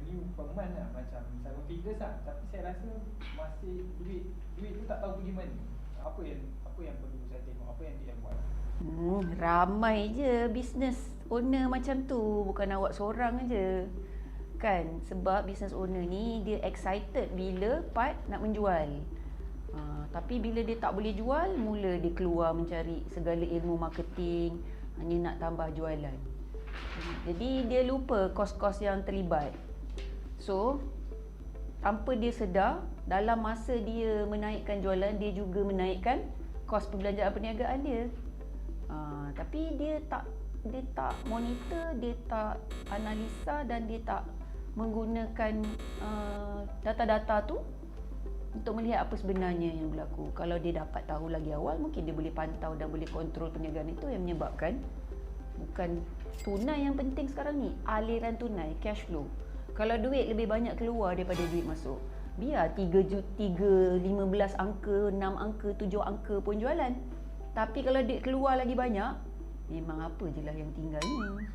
revenue per month lah, macam seven figures lah. Tapi saya rasa masih duit tu tak tahu pergi mana. Apa yang perlu saya tengok, apa yang dia buat. Ramai je business owner macam tu, bukan awak seorang aje. Kan, sebab business owner ni dia excited bila part nak menjual. Tapi bila dia tak boleh jual, mula dia keluar mencari segala ilmu marketing, hanya nak tambah jualan. Jadi dia lupa kos-kos yang terlibat. So, tanpa dia sedar, dalam masa dia menaikkan jualan, dia juga menaikkan kos perbelanjaan perniagaan dia. Tapi dia tak monitor, dia tak analisa dan dia tak menggunakan data-data tu untuk melihat apa sebenarnya yang berlaku. Kalau dia dapat tahu lagi awal, mungkin dia boleh pantau dan boleh kontrol perniagaan itu, yang menyebabkan bukan tunai yang penting sekarang ni, aliran tunai, cash flow. Kalau duit lebih banyak keluar daripada duit masuk, biar 3, 15 angka, 6 angka, 7 angka pun jualan. Tapi kalau duit keluar lagi banyak, memang apa je lah yang tinggal ni.